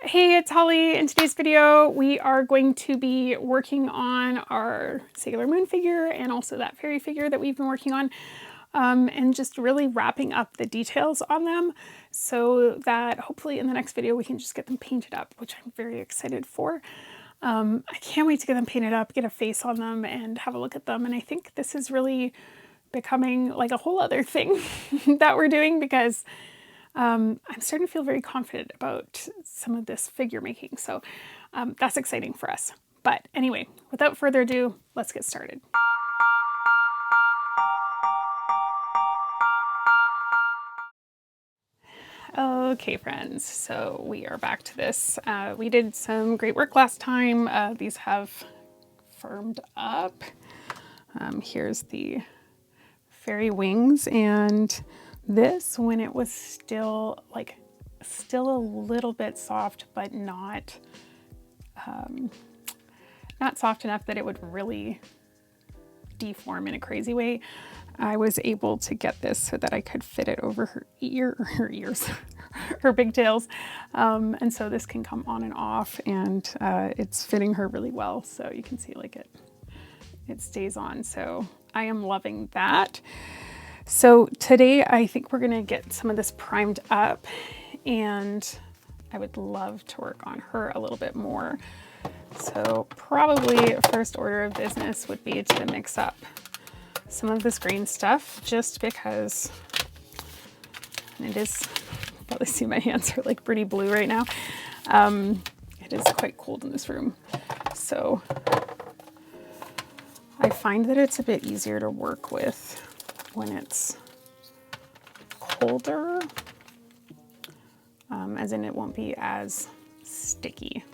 Hey, it's Holly. In today's video, we are going to be working on our Sailor Moon figure and also that fairy figure that we've been working on, and just really wrapping up the details on them so that hopefully in the next video we can just get them painted up, which I'm very excited for. I can't wait to get them painted up, get a face on them, and have a look at them. And I think this is really becoming like a whole other thing that we're doing because I'm starting to feel very confident about some of this figure making. So that's exciting for us. But anyway, without further ado, let's get started. Okay, friends, so we are back to this. We did some great work last time. These have firmed up. Here's the fairy wings, and this, when it was still a little bit soft, but not soft enough that it would really deform in a crazy way, I was able to get this so that I could fit it over her ears, her pigtails. And so this can come on and off, and it's fitting her really well. So you can see like it stays on. So I am loving that. So today I think we're gonna get some of this primed up, and I would love to work on her a little bit more. So probably first order of business would be to mix up some of this green stuff, just because it is, you probably see my hands are like pretty blue right now. It is quite cold in this room. So I find that it's a bit easier to work with when it's colder, as in it won't be as sticky.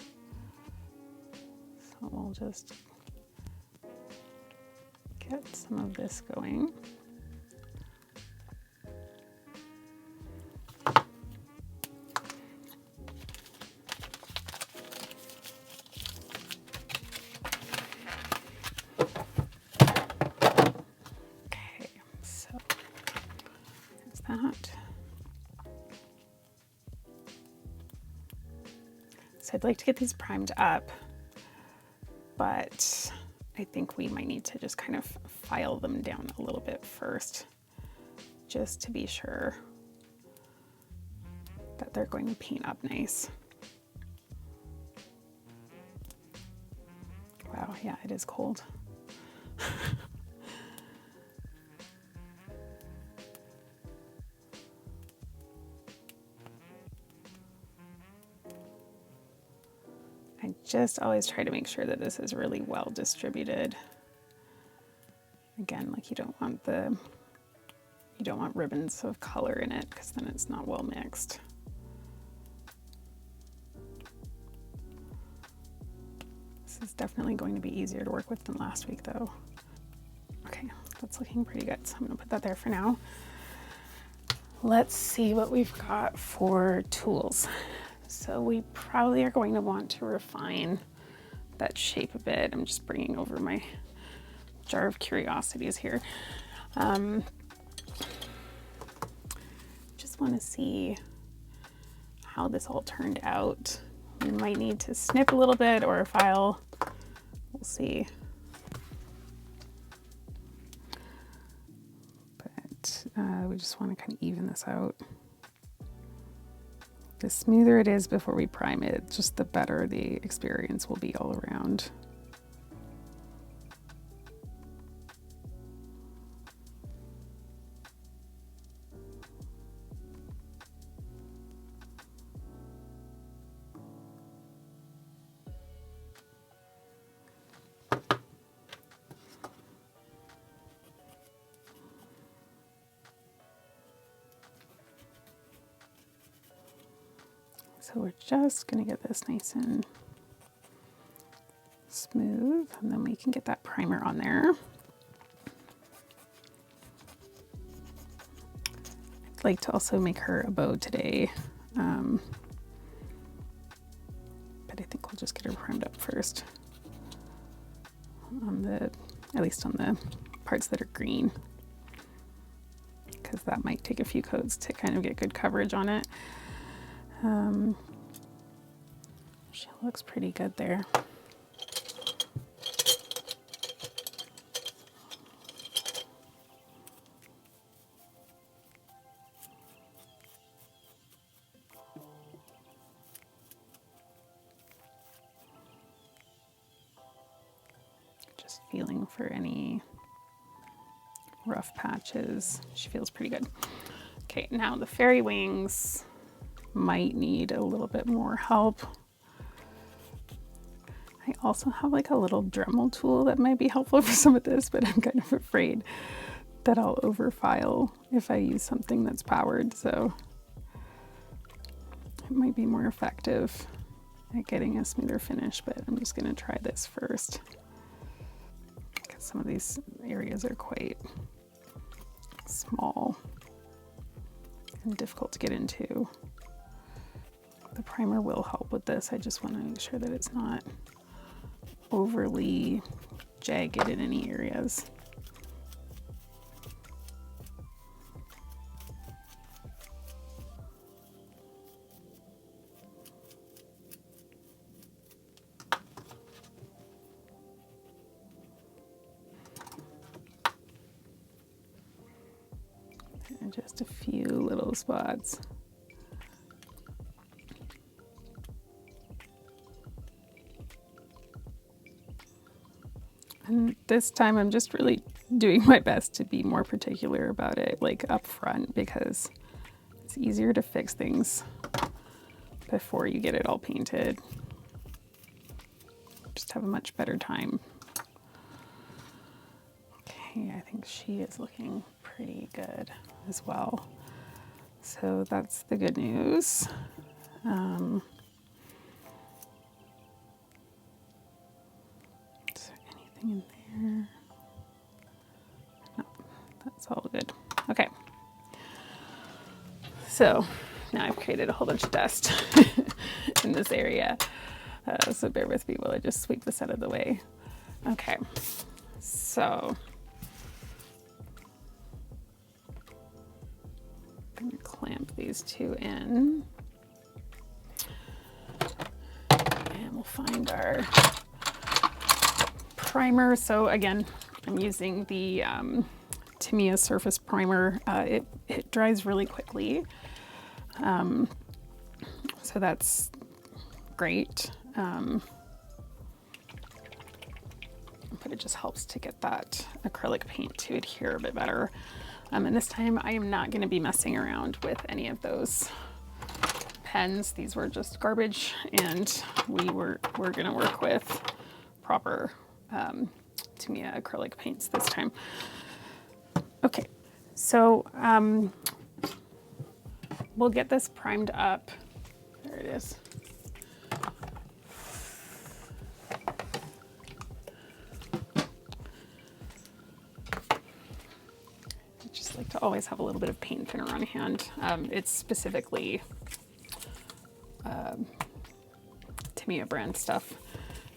So we'll just get some of this going. So I'd like to get these primed up, but I think we might need to just kind of file them down a little bit first, just to be sure that they're going to paint up nice. Wow, yeah, it is cold. I just always try to make sure that this is really well distributed. Again, like you don't want ribbons of color in it, because then it's not well mixed. This is definitely going to be easier to work with than last week though. Okay, that's looking pretty good. So I'm gonna put that there for now. Let's see what we've got for tools. So we probably are going to want to refine that shape a bit. I'm just bringing over my jar of curiosities here. Just want to see how this all turned out. We might need to snip a little bit or file. We'll see. But we just want to kind of even this out. The smoother it is before we prime it, just the better the experience will be all around. So we're just gonna get this nice and smooth, and then we can get that primer on there. I'd like to also make her a bow today, but I think we'll just get her primed up first on at least on the parts that are green, because that might take a few coats to kind of get good coverage on it. She looks pretty good there. Just feeling for any rough patches. She feels pretty good. Okay, now the fairy wings might need a little bit more help. I also have like a little Dremel tool that might be helpful for some of this, but I'm kind of afraid that I'll overfile if I use something that's powered, so it might be more effective at getting a smoother finish, but I'm just gonna try this first. Because some of these areas are quite small and difficult to get into. The primer will help with this. I just want to make sure that it's not overly jagged in any areas. And just a few little spots. And this time I'm just really doing my best to be more particular about it, like up front, because it's easier to fix things before you get it all painted. Just have a much better time. Okay, I think she is looking pretty good as well. So that's the good news. Is there anything in there? No, that's all good. Okay. So now I've created a whole bunch of dust in this area. So bear with me while I just sweep this out of the way. Okay, so I'm gonna clamp these two in. And we'll find our primer. So again, I'm using the Tamiya Surface Primer. It dries really quickly. So that's great. But it just helps to get that acrylic paint to adhere a bit better. And this time I am not going to be messing around with any of those pens. These were just garbage, and we're going to work with proper Tamiya acrylic paints this time. Okay, so we'll get this primed up. There it is. Like to always have a little bit of paint thinner on hand. It's specifically Tamiya brand stuff,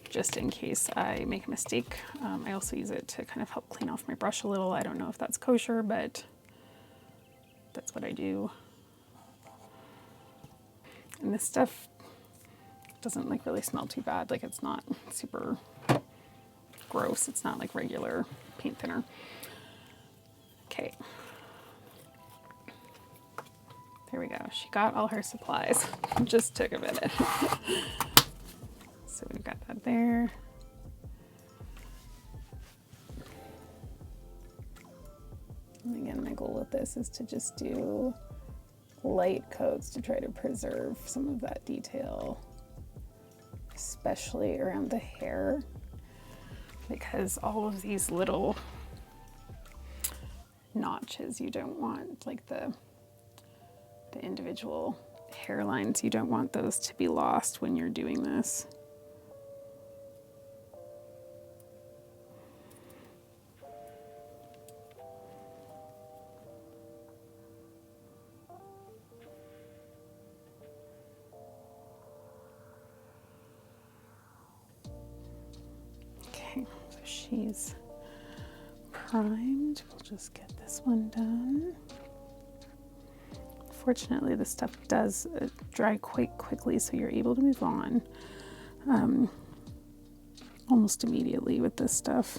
just in case I make a mistake. I also use it to kind of help clean off my brush a little. I don't know if that's kosher, but that's what I do. And this stuff doesn't like really smell too bad. Like, it's not super gross. It's not like regular paint thinner. Okay. There we go. She got all her supplies. Just took a minute. So we've got that there. And again, my goal with this is to just do light coats to try to preserve some of that detail, especially around the hair, because all of these little notches you don't want, like the individual hairlines, you don't want those to be lost when you're doing this. Okay, so she's primed. We'll just get this one done. Fortunately, this stuff does dry quite quickly, so you're able to move on almost immediately with this stuff.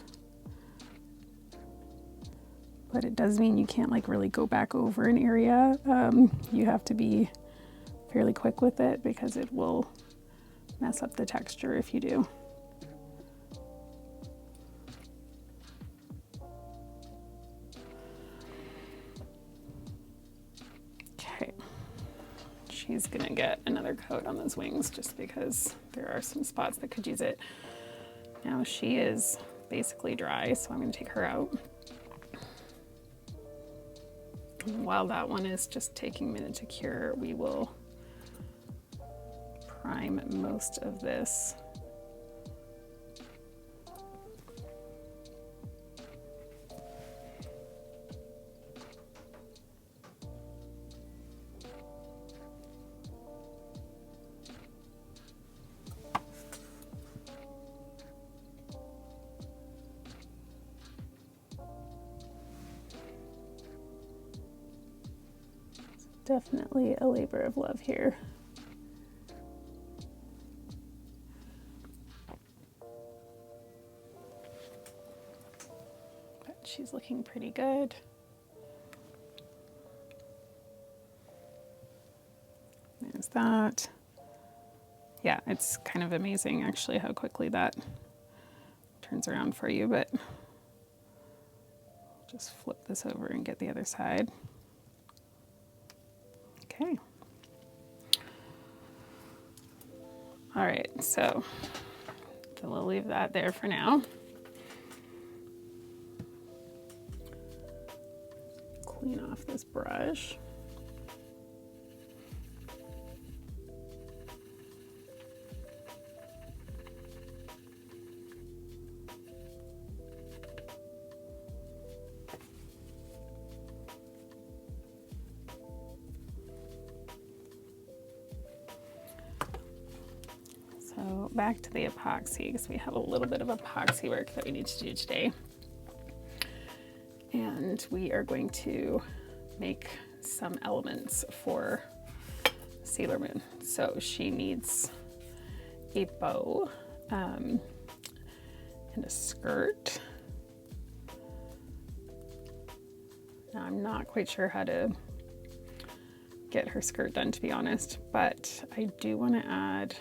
But it does mean you can't like really go back over an area. You have to be fairly quick with it because it will mess up the texture if you do. Okay, she's gonna get another coat on those wings just because there are some spots that could use it. Now she is basically dry, so I'm gonna take her out. And while that one is just taking a minute to cure, we will prime most of this. Definitely a labor of love here. But she's looking pretty good. There's that. Yeah, it's kind of amazing actually how quickly that turns around for you, but just flip this over and get the other side. Okay. All right, so we'll leave that there for now. Clean off this brush. So back to the epoxy, because we have a little bit of epoxy work that we need to do today. And we are going to make some elements for Sailor Moon. So she needs a bow and a skirt. Now I'm not quite sure how to get her skirt done, to be honest, but I do want to add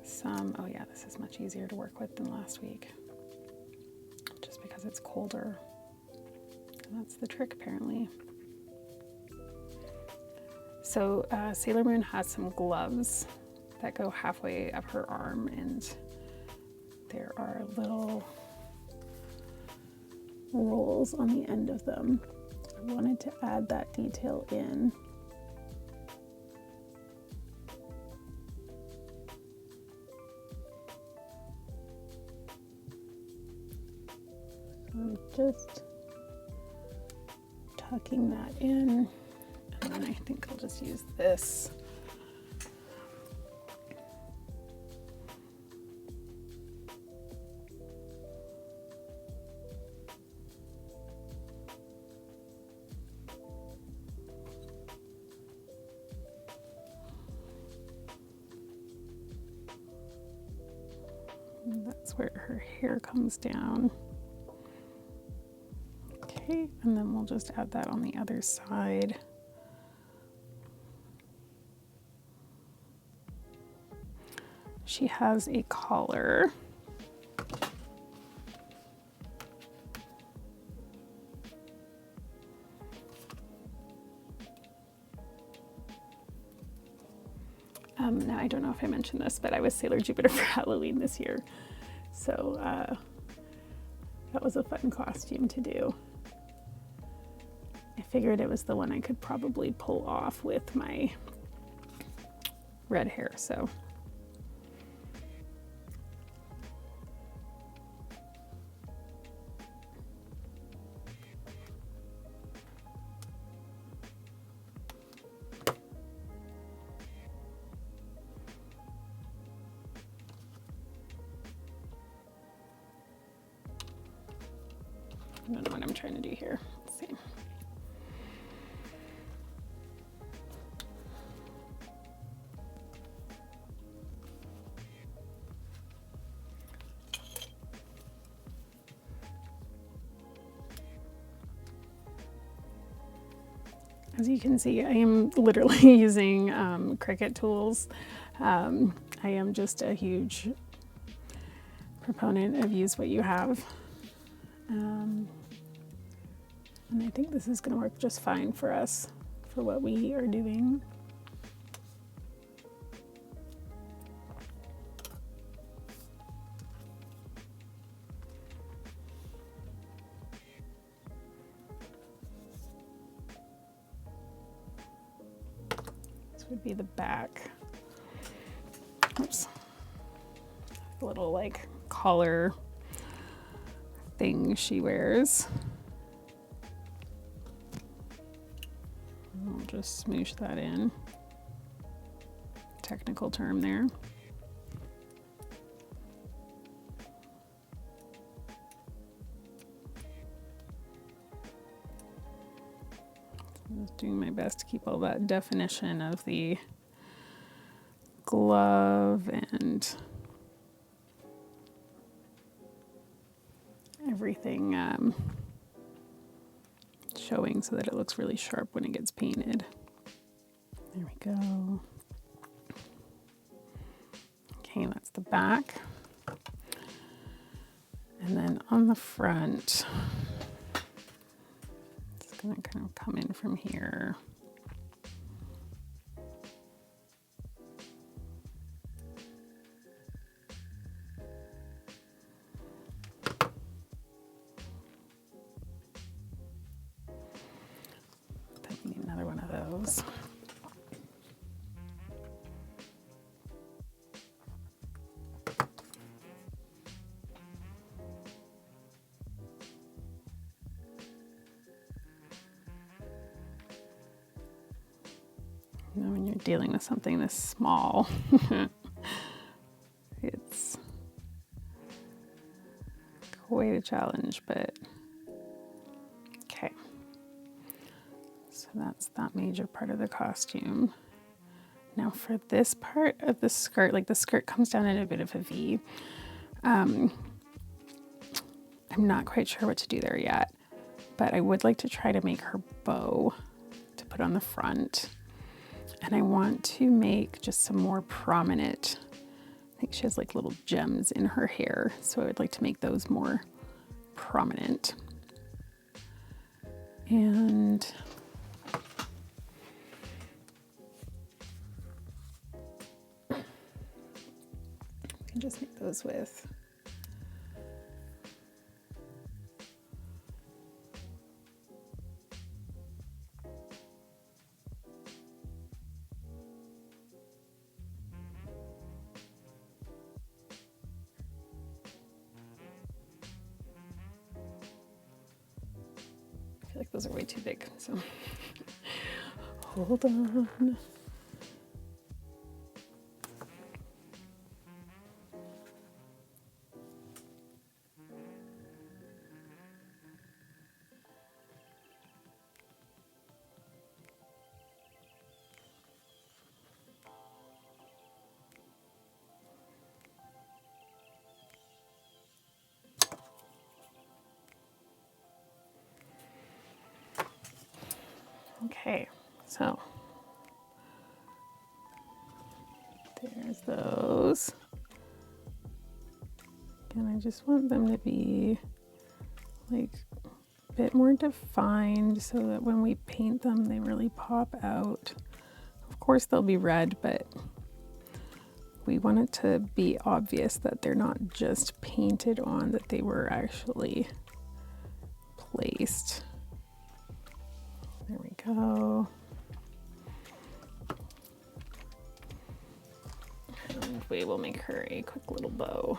some, oh yeah, this is much easier to work with than last week, just because it's colder. And that's the trick, apparently. So Sailor Moon has some gloves that go halfway up her arm, and there are little rolls on the end of them. I wanted to add that detail in. I'm just tucking that in, and then I think I'll just use this. And that's where her hair comes down. Okay, and then we'll just add that on the other side. She has a collar. Now I don't know if I mentioned this, but I was Sailor Jupiter for Halloween this year. So that was a fun costume to do. I figured it was the one I could probably pull off with my red hair, so. I don't know what I'm trying to do here. Let's see. As you can see, I am literally using Cricut tools. I am just a huge proponent of use what you have. And I think this is going to work just fine for us, for what we are doing. This would be the back. Oops. A little like collar thing she wears. I'll just smoosh that in. Technical term there. I'm just doing my best to keep all that definition of the glove and everything showing so that it looks really sharp when it gets painted. There we go. Okay, that's the back. And then on the front, it's gonna kind of come in from here. Another one of those. Now when you're dealing with something this small, it's quite a challenge, but okay. So that's that major part of the costume. Now for this part of the skirt, like the skirt comes down in a bit of a V. I'm not quite sure what to do there yet, but I would like to try to make her bow to put on the front. And I want to make just some more prominent, I think she has like little gems in her hair, so I would like to make those more prominent. And I can just make those with I feel like those are way too big, so hold on. Okay, so there's those. And I just want them to be like a bit more defined so that when we paint them, they really pop out. Of course, they'll be red, but we want it to be obvious that they're not just painted on, that they were actually placed. There we go. And we will make her a quick little bow.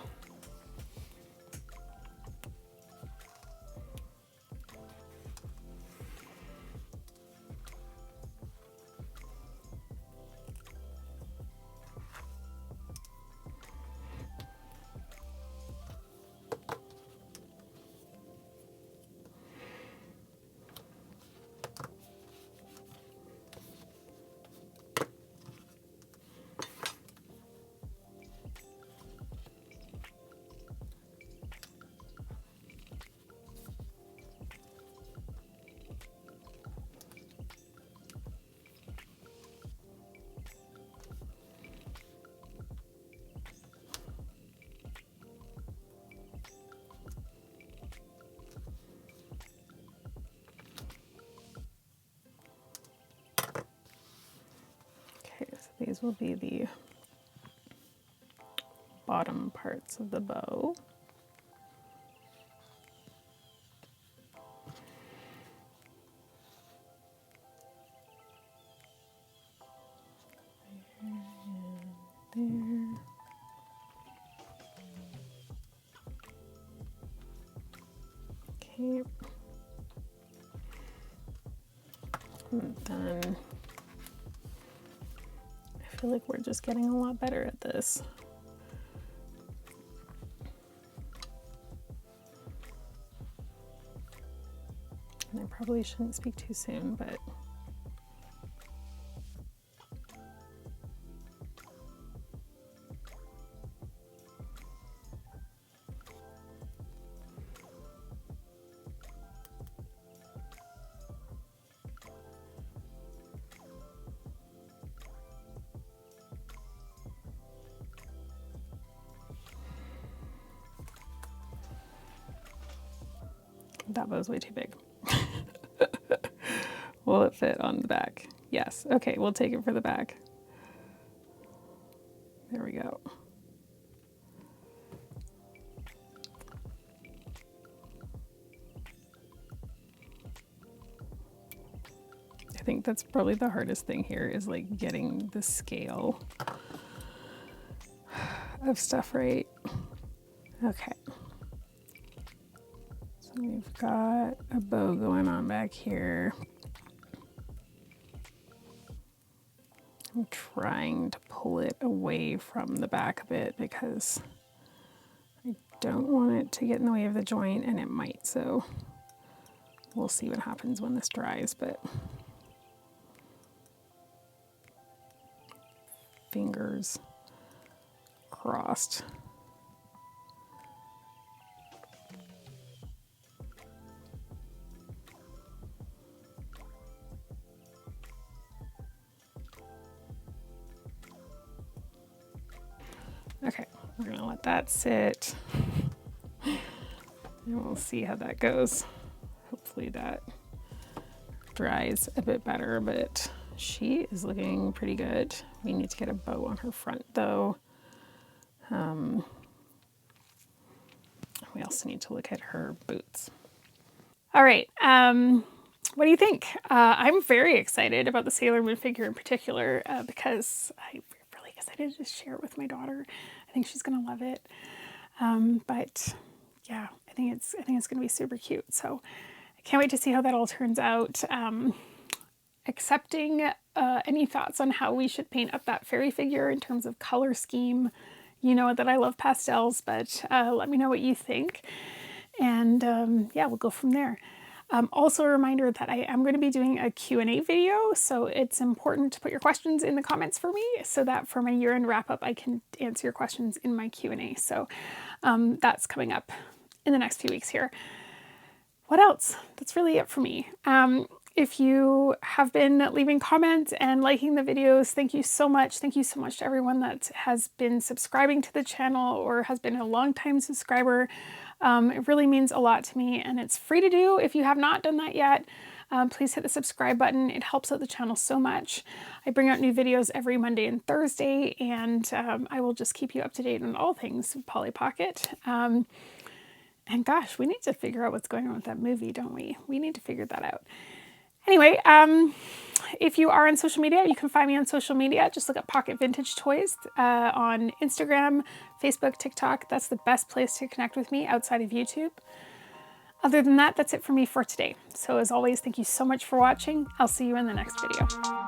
these will be the bottom parts of the bow. There. Okay. And then I feel like we're just getting a lot better at this. And I probably shouldn't speak too soon, but that bow's way too big. Will it fit on the back? Yes. Okay, we'll take it for the back. There we go. I think that's probably the hardest thing here is like getting the scale of stuff right. Okay. So we've got a bow going on back here. I'm trying to pull it away from the back a bit because I don't want it to get in the way of the joint, and it might, so we'll see what happens when this dries, but fingers crossed. Okay, we're gonna let that sit and we'll see how that goes. Hopefully that dries a bit better, but she is looking pretty good. We need to get a bow on her front though. We also need to look at her boots. All right, what do you think? I'm very excited about the Sailor Moon figure in particular because I'm really excited to share it with my daughter. I think she's gonna love it. But yeah, I think it's gonna be super cute. So I can't wait to see how that all turns out. Accepting any thoughts on how we should paint up that fairy figure in terms of color scheme. You know that I love pastels, but let me know what you think. And yeah, we'll go from there. Also a reminder that I am going to be doing a Q&A video, so it's important to put your questions in the comments for me so that for my year-end wrap-up I can answer your questions in my Q&A. So that's coming up in the next few weeks here. What else? That's really it for me. If you have been leaving comments and liking the videos, thank you so much. Thank you so much to everyone that has been subscribing to the channel or has been a long-time subscriber. It really means a lot to me, and it's free to do if you have not done that yet. Please hit the subscribe button. It helps out the channel so much. I bring out new videos every Monday and Thursday, and I will just keep you up to date on all things Polly Pocket. And gosh, we need to figure out what's going on with that movie, don't we? We need to figure that out. Anyway, if you are on social media, you can find me on social media. Just look up Pocket Vintage Toys on Instagram, Facebook, TikTok. That's the best place to connect with me outside of YouTube. Other than that, that's it for me for today. So as always, thank you so much for watching. I'll see you in the next video.